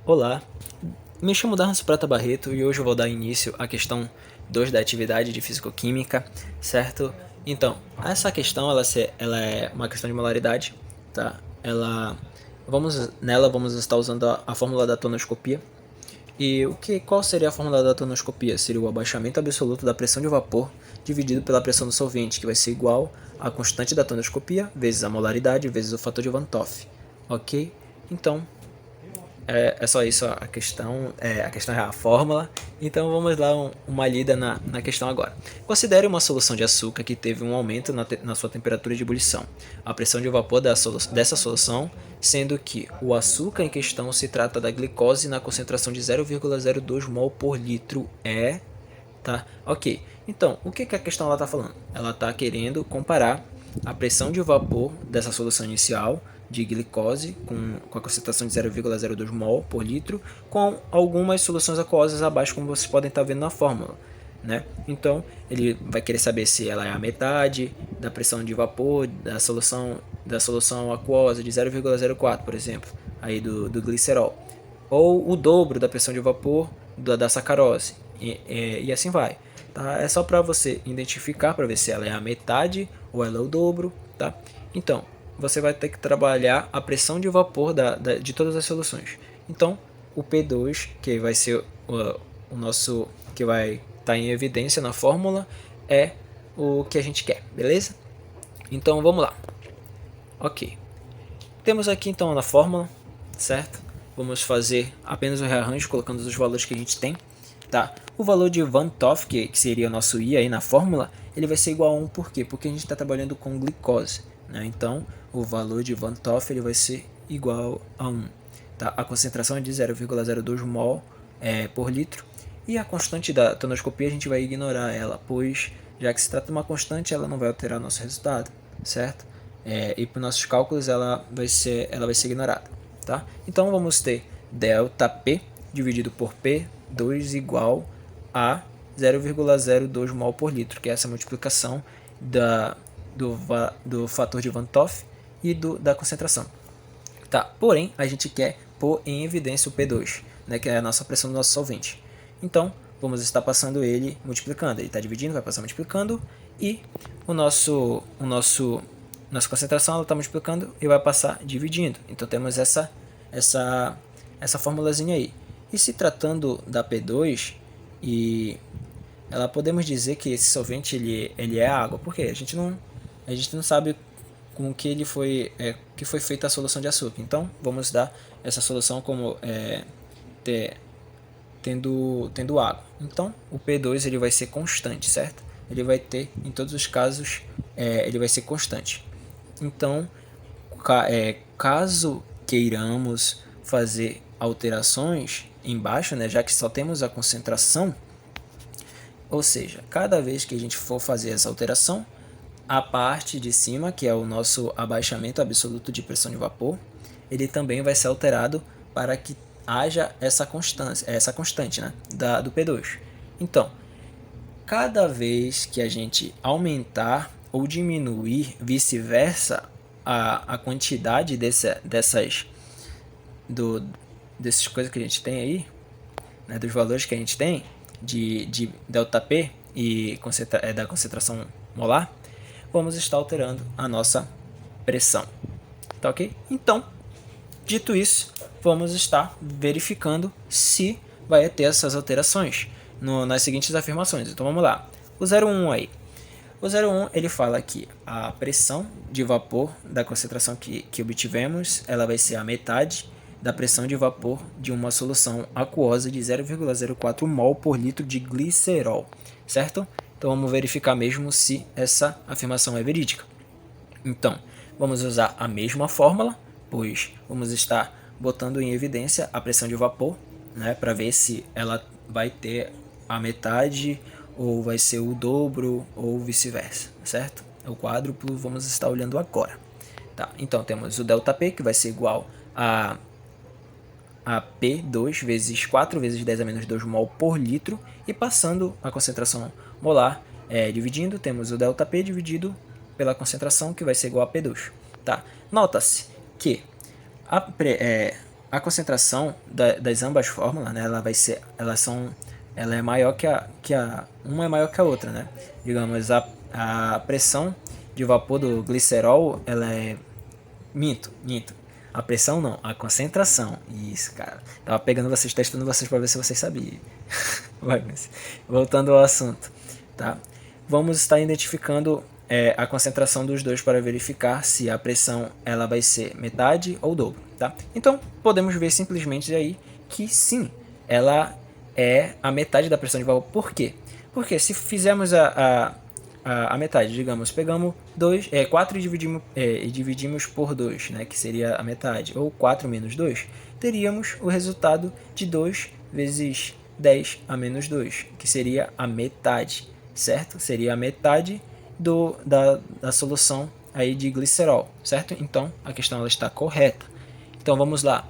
Olá, me chamo Darcy Prata Barreto e hoje eu vou dar início à questão 2 da atividade de Fisicoquímica, certo? Então, essa questão ela é uma questão de molaridade, tá? Nela vamos estar usando a fórmula da tonoscopia. E qual seria a fórmula da tonoscopia? Seria o abaixamento absoluto da pressão de vapor dividido pela pressão do solvente, que vai ser igual à constante da tonoscopia vezes a molaridade vezes o fator de Van 't Hoff, ok? Então, é só isso a questão, a questão é a fórmula. Então vamos lá uma lida na questão agora. Considere uma solução de açúcar que teve um aumento na sua temperatura de ebulição. A pressão de vapor dessa solução, sendo que o açúcar em questão se trata da glicose na concentração de 0,02 mol por litro tá? Ok. Então, o que a questão está falando? Ela está querendo comparar a pressão de vapor dessa solução inicial de glicose com a concentração de 0,02 mol por litro com algumas soluções aquosas abaixo, como vocês podem estar vendo na fórmula, né? Então, ele vai querer saber se ela é a metade da pressão de vapor da solução aquosa de 0,04, por exemplo, aí do glicerol, ou o dobro da pressão de vapor da sacarose, e assim vai. Tá? É só para você identificar, para ver se ela é a metade ou ela é o dobro. Tá? Então, você vai ter que trabalhar a pressão de vapor de todas as soluções. Então, o P2, que vai ser o nosso, que vai estar em evidência na fórmula, é o que a gente quer, beleza? Então, vamos lá. Ok. Temos aqui então na fórmula, certo? Vamos fazer apenas o rearranjo colocando os valores que a gente tem, tá? O valor de Van 't Hoff, que seria o nosso I aí na fórmula, ele vai ser igual a 1, por quê? Porque a gente está trabalhando com glicose, né? Então, o valor de Van 't Hoff ele vai ser igual a 1, tá? A concentração é de 0,02 mol por litro, e a constante da tonoscopia a gente vai ignorar ela, pois já que se trata de uma constante, ela não vai alterar nosso resultado, certo? E para os nossos cálculos ela vai ser ignorada, tá? Então vamos ter ΔP dividido por P2 igual a 0,02 mol por litro, que é essa multiplicação do fator de Van 't Hoff e da concentração. Tá? Porém, a gente quer pôr em evidência o P2, né, que é a nossa pressão do nosso solvente. Então, vamos estar passando ele multiplicando. Ele está dividindo, vai passar multiplicando, e nossa concentração está multiplicando e vai passar dividindo. Então, temos essa formulazinha aí. E se tratando da P2, ela podemos dizer que esse solvente ele é água, porque a gente não sabe com que foi feita a solução de açúcar. Então, vamos dar essa solução como tendo água. Então, o P2 ele vai ser constante, certo? Ele vai ter, em todos os casos, ele vai ser constante. Então, caso queiramos fazer alterações embaixo, né, já que só temos a concentração, ou seja, cada vez que a gente for fazer essa alteração, a parte de cima, que é o nosso abaixamento absoluto de pressão de vapor, ele também vai ser alterado para que haja essa constante, né, do P2. Então, cada vez que a gente aumentar ou diminuir, vice-versa, a quantidade dessas coisas que a gente tem aí, né, dos valores que a gente tem de ΔP e da concentração molar, vamos estar alterando a nossa pressão. Tá ok? Então, dito isso, vamos estar verificando se vai ter essas alterações nas seguintes afirmações. Então vamos lá. O 01 aí. O 01 ele fala que a pressão de vapor da concentração que obtivemos, ela vai ser a metade da pressão de vapor de uma solução aquosa de 0,04 mol por litro de glicerol, certo? Então vamos verificar mesmo se essa afirmação é verídica. Então, vamos usar a mesma fórmula, pois vamos estar botando em evidência a pressão de vapor, né, para ver se ela vai ter a metade ou vai ser o dobro ou vice-versa, certo? O quádruplo vamos estar olhando agora. Tá, então temos o ΔP, que vai ser igual a P2 vezes 4 vezes 10 a menos 2 mol por litro, e passando a concentração molar, dividindo, temos o ΔP dividido pela concentração, que vai ser igual a P2. Tá? Nota-se que a a concentração das ambas fórmulas, né, ela é maior uma é maior que a outra, né? Digamos, a pressão de vapor do glicerol, ela é minto. A pressão não, a concentração. Isso, cara. Tava pegando vocês, testando vocês para ver se vocês sabiam. Voltando ao assunto, tá? Vamos estar identificando a concentração dos dois para verificar se a pressão ela vai ser metade ou dobro, tá? Então, podemos ver simplesmente aí que sim, ela é a metade da pressão de vapor. Por quê? Porque se fizermos a metade, digamos, pegamos 4 e dividimos por 2, né, que seria a metade, ou 4 menos 2, teríamos o resultado de 2 vezes 10 a menos 2, que seria a metade, certo? Seria a metade da solução aí de glicerol, certo? Então, a questão ela está correta. Então, vamos lá.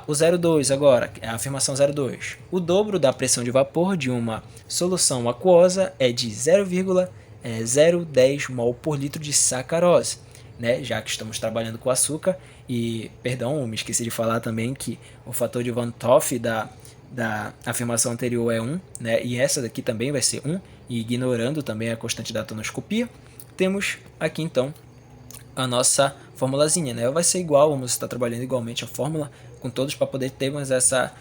O 0,2 agora, a afirmação 0,2. O dobro da pressão de vapor de uma solução aquosa é de 0,010 mol por litro de sacarose, né? Já que estamos trabalhando com açúcar. E, perdão, me esqueci de falar também que o fator de Van 't Hoff da afirmação anterior é 1, né? E essa daqui também vai ser 1, e ignorando também a constante da tonoscopia, temos aqui então a nossa formulazinha, né? Vai ser igual, vamos estar trabalhando igualmente a fórmula com todos para poder termos essa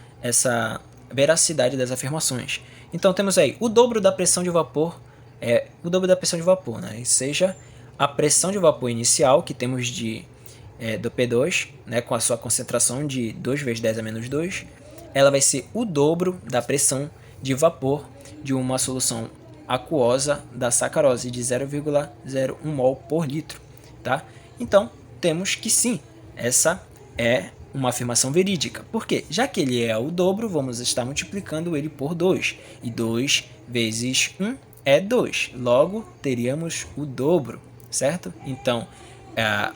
veracidade das afirmações. Então temos aí o dobro da pressão de vapor, né? E seja a pressão de vapor inicial que temos do P2, né? Com a sua concentração de 2 vezes 10 a menos 2, ela vai ser o dobro da pressão de vapor de uma solução aquosa da sacarose de 0,01 mol por litro, tá? Então, temos que sim, essa é uma afirmação verídica. Por quê? Já que ele é o dobro, vamos estar multiplicando ele por 2. E 2 vezes 1 é 2. Logo, teríamos o dobro, certo? Então,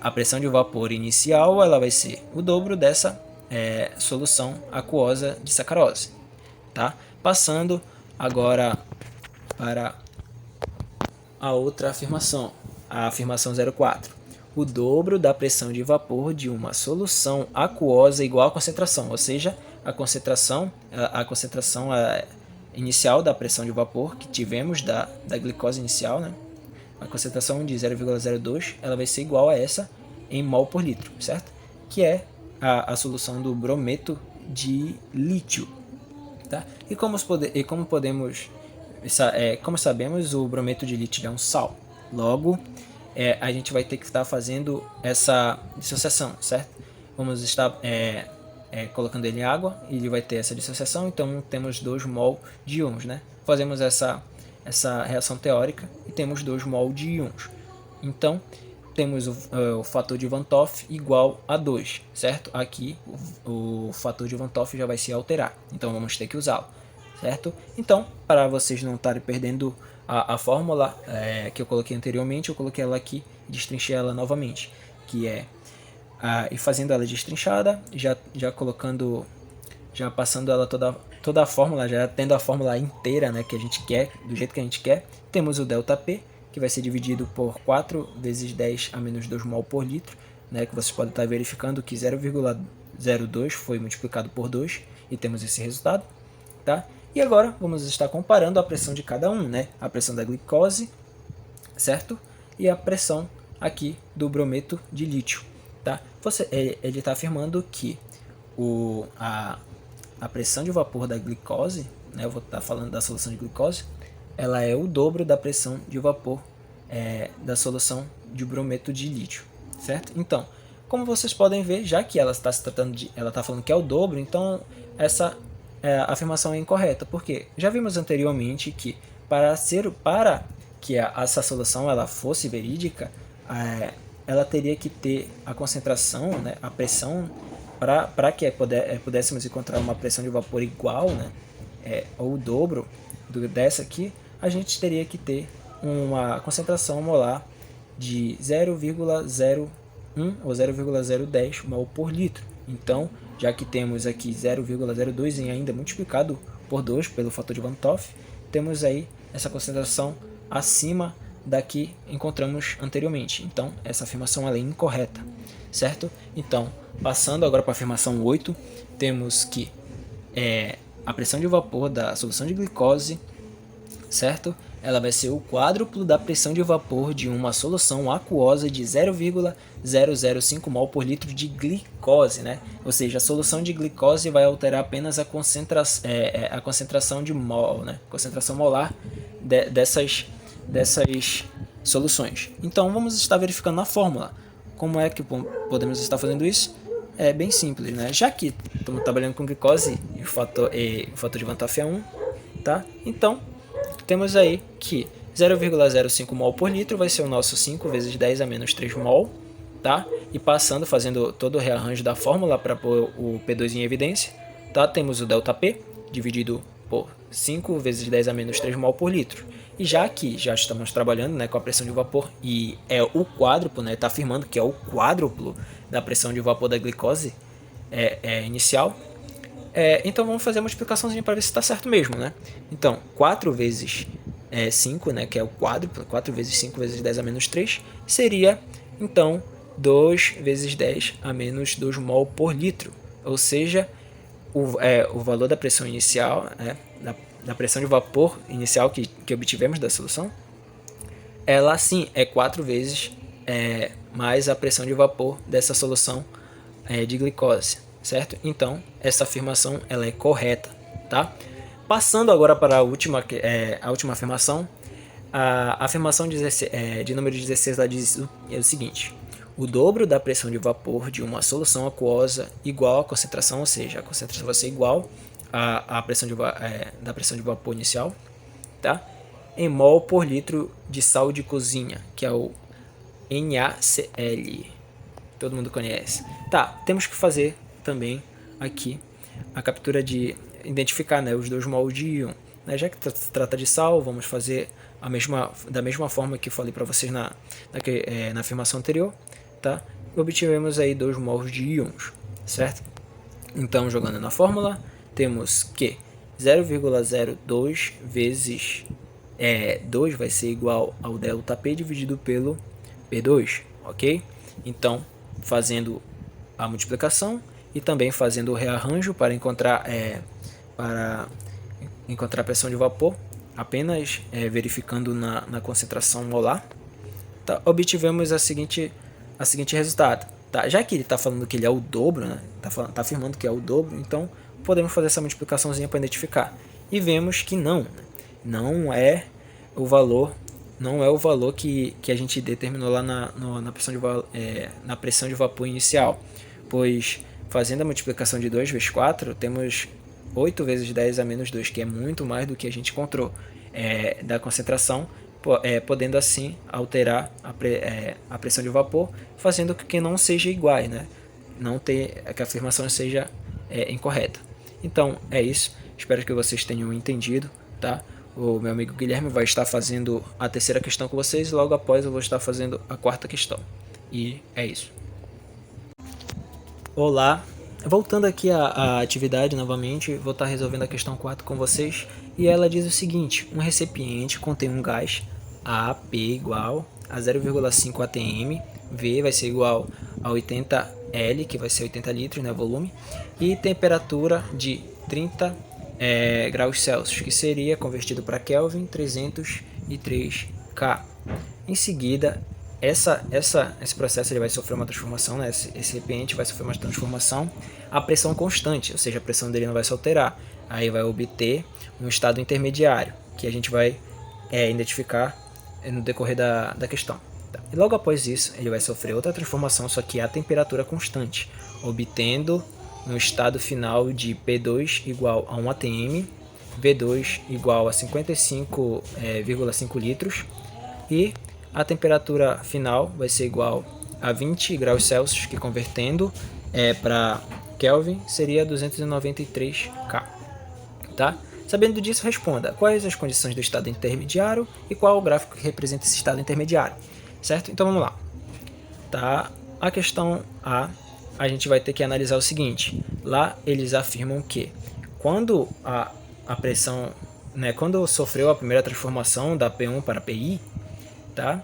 a pressão de vapor inicial ela vai ser o dobro dessa solução aquosa de sacarose, tá? Passando agora para a outra afirmação, a afirmação 04. O dobro da pressão de vapor de uma solução aquosa igual à concentração, ou seja, a concentração inicial da pressão de vapor que tivemos da glicose inicial, né? A concentração de 0,02 ela vai ser igual a essa em mol por litro, certo? Que é a solução do brometo de lítio, tá? E como sabemos, o brometo de lítio é um sal. Logo, a gente vai ter que estar fazendo essa dissociação, certo? Vamos estar colocando ele em água e ele vai ter essa dissociação, então temos 2 mol de íons, né? Fazemos essa reação teórica e temos 2 mol de íons. Então, temos o fator de Van 't Hoff igual a 2, certo? Aqui o fator de Van 't Hoff já vai se alterar, então vamos ter que usá-lo, certo? Então, para vocês não estarem perdendo a fórmula que eu coloquei anteriormente, eu coloquei ela aqui e destrinchei ela novamente, que é e fazendo ela destrinchada, já passando ela toda a fórmula, já tendo a fórmula inteira, né, que a gente quer, do jeito que a gente quer. Temos o ΔP, que vai ser dividido por 4 vezes 10 a menos 2 mol por litro, né, que vocês podem estar verificando que 0,02 foi multiplicado por 2 e temos esse resultado, tá? E agora vamos estar comparando a pressão de cada um, né? A pressão da glicose, certo? E a pressão aqui do brometo de lítio, tá? Ele está afirmando que a pressão de vapor da glicose, né? Eu vou estar falando da solução de glicose, ela é o dobro da pressão de vapor da solução de brometo de lítio, certo? Então, como vocês podem ver, já que ela está falando que é o dobro, então essa afirmação é incorreta, porque já vimos anteriormente que para que essa solução ela fosse verídica, ela teria que ter a concentração, né, a pressão, para que pudéssemos encontrar uma pressão de vapor igual, né, ou o dobro dessa aqui, a gente teria que ter uma concentração molar de 0,01 ou 0,010 mol por litro. Então, já que temos aqui 0,02 e ainda multiplicado por 2 pelo fator de Van 't Hoff, temos aí essa concentração acima da que encontramos anteriormente. Então, essa afirmação ela é incorreta, certo? Então, passando agora para a afirmação 8, temos que a pressão de vapor da solução de glicose, certo? Ela vai ser o quádruplo da pressão de vapor de uma solução aquosa de 0,005 mol por litro de glicose, né? Ou seja, a solução de glicose vai alterar apenas a concentração de mol, né? Concentração molar dessas soluções. Então, vamos estar verificando na fórmula. Como é que podemos estar fazendo isso? É bem simples, né? Já que estamos trabalhando com glicose e o fator de Van 't Hoff é 1, tá? Então, temos aí que 0,05 mol por litro vai ser o nosso 5 vezes 10 a menos 3 mol, tá? E fazendo todo o rearranjo da fórmula para pôr o P2 em evidência, tá? Temos o ΔP dividido por 5 vezes 10 a menos 3 mol por litro. E já que já estamos trabalhando, né, com a pressão de vapor e é o quádruplo, né, está afirmando que é o quádruplo da pressão de vapor da glicose inicial, então vamos fazer uma multiplicaçãozinha para ver se está certo mesmo, né? Então, 4 vezes 5, né, que é o quádruplo, 4 vezes 5 vezes 10 a menos 3, seria, então, 2 vezes 10 a menos 2 mol por litro. Ou seja, o valor da pressão inicial, né, da pressão de vapor inicial que obtivemos da solução, ela sim é 4 vezes mais a pressão de vapor dessa solução de glicose, certo? Então, essa afirmação ela é correta, tá? Passando agora para a última afirmação, a afirmação de número 16 ela diz o seguinte: o dobro da pressão de vapor de uma solução aquosa igual à concentração, ou seja, a concentração vai ser igual à pressão da pressão de vapor inicial, tá? Em mol por litro de sal de cozinha, que é o NaCl. Todo mundo conhece. Tá, temos que fazer também aqui a captura de identificar, né, os 2 mols de íon. Né? Já que se trata de sal, vamos fazer da mesma forma que eu falei para vocês na afirmação anterior, tá? Obtivemos aí 2 mols de íons, certo? Então, jogando na fórmula, temos que 0,02 vezes 2 vai ser igual ao ΔP dividido pelo P2, ok? Então, fazendo a multiplicação e também fazendo o rearranjo para encontrar a pressão de vapor, apenas verificando na concentração molar, tá? Obtivemos a seguinte resultado. Tá? Já que ele está falando que ele é o dobro, né? Tá afirmando que é o dobro, então podemos fazer essa multiplicaçãozinha para identificar. E vemos que não é o valor que a gente determinou lá na pressão de vapor inicial, pois fazendo a multiplicação de 2 vezes 4, temos 8 vezes 10 a menos 2, que é muito mais do que a gente encontrou da concentração, podendo assim alterar a pressão de vapor, fazendo com que não seja iguais, né? Que a afirmação seja incorreta. Então é isso, espero que vocês tenham entendido, tá? O meu amigo Guilherme vai estar fazendo a terceira questão com vocês, e logo após eu vou estar fazendo a quarta questão. E é isso. Olá, voltando aqui à atividade novamente, vou estar resolvendo a questão 4 com vocês, e ela diz o seguinte: um recipiente contém um gás AP igual a 0,5 atm, V vai ser igual a 80 L, que vai ser 80 litros, né, volume, e temperatura de 30 graus Celsius, que seria convertido para Kelvin 303 K. Em seguida, esse processo ele vai sofrer uma transformação, né? Esse recipiente vai sofrer uma transformação a pressão constante, ou seja, a pressão dele não vai se alterar. Aí vai obter um estado intermediário, que a gente vai identificar no decorrer da questão. Tá? E logo após isso, ele vai sofrer outra transformação, só que a temperatura constante, obtendo um estado final de P2 igual a 1 atm, V2 igual a 55,5 litros, e a temperatura final vai ser igual a 20 graus Celsius, que convertendo para Kelvin seria 293 K. Tá? Sabendo disso, responda quais as condições do estado intermediário e qual o gráfico que representa esse estado intermediário. Certo? Então vamos lá. Tá? A questão A gente vai ter que analisar o seguinte: lá eles afirmam que quando a pressão, né, quando sofreu a primeira transformação da P1 para PI, tá?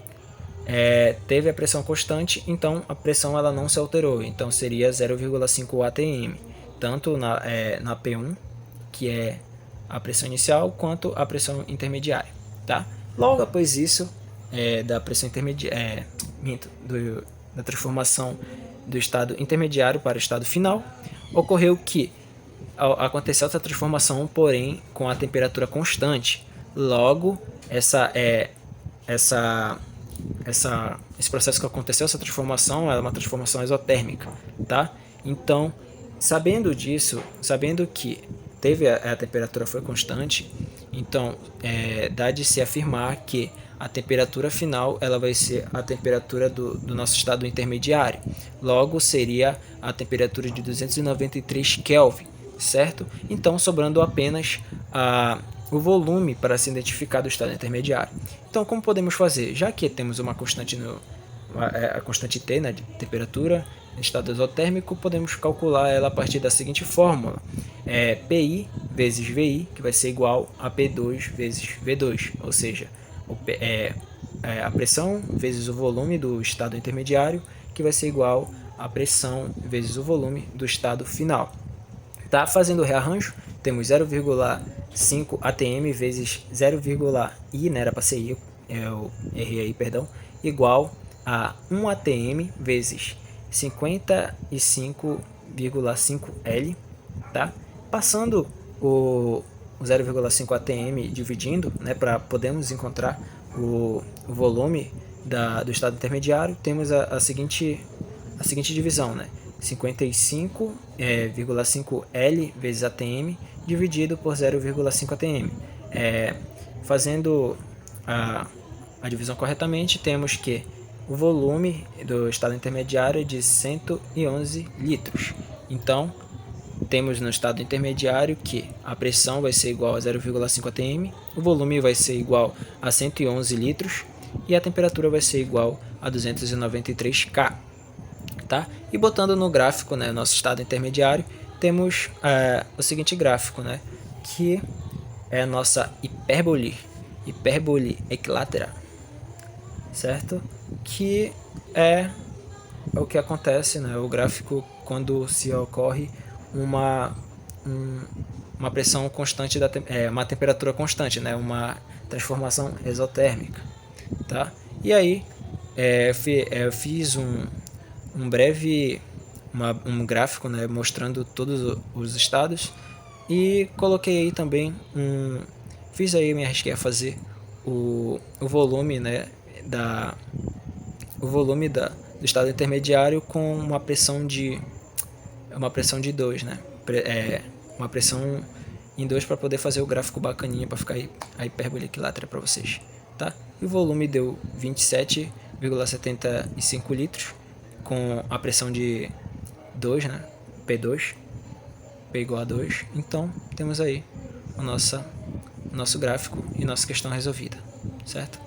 Teve a pressão constante, então a pressão ela não se alterou, então seria 0,5 atm. tanto na P1, que é a pressão inicial, quanto a pressão intermediária, tá? Logo após isso, da pressão intermediária, da transformação do estado intermediário para o estado final, ocorreu que aconteceu essa transformação, porém com a temperatura constante. Logo, esse processo que aconteceu, essa transformação, é uma transformação exotérmica, tá? Então, sabendo disso, sabendo que a temperatura foi constante, então dá de se afirmar que a temperatura final ela vai ser a temperatura do nosso estado intermediário. Logo, seria a temperatura de 293 Kelvin, certo? Então, sobrando apenas o volume para se identificar do estado intermediário. Então, como podemos fazer? Já que temos uma constante a constante T, né, de temperatura em estado exotérmico, podemos calcular ela a partir da seguinte fórmula: PI vezes VI, que vai ser igual a P2 vezes V2, ou seja, a pressão vezes o volume do estado intermediário, que vai ser igual a pressão vezes o volume do estado final. Tá? Fazendo o rearranjo, temos 0,5 atm vezes 0,I, né, era para ser I, eu errei aí, perdão, igual a 1 atm vezes 55,5 L, tá? Passando o 0,5 atm dividindo, né, para podermos encontrar o volume do estado intermediário, temos a seguinte divisão, né? 55,5 L vezes ATM dividido por 0,5 ATM. Fazendo a divisão corretamente, temos que o volume do estado intermediário é de 111 litros. Então, temos no estado intermediário que a pressão vai ser igual a 0,5 atm, o volume vai ser igual a 111 litros e a temperatura vai ser igual a 293 K. Tá? E botando no gráfico, né, nosso estado intermediário, temos o seguinte gráfico, né, que é a nossa hipérbole equilátera, certo? Que é o que acontece, né, o gráfico quando se ocorre uma pressão constante, uma temperatura constante, né, uma transformação exotérmica, tá? E aí eu fiz um gráfico, né, mostrando todos os estados e coloquei aí também me arrisquei a fazer o volume, né, do estado intermediário com uma pressão de 2, né, uma pressão em 2 para poder fazer o gráfico bacaninha para ficar aí a hipérbole equilátera para vocês, tá? E o volume deu 27,75 litros com a pressão de 2, né? P2, P igual a 2. Então, temos aí o nosso gráfico e nossa questão resolvida, certo?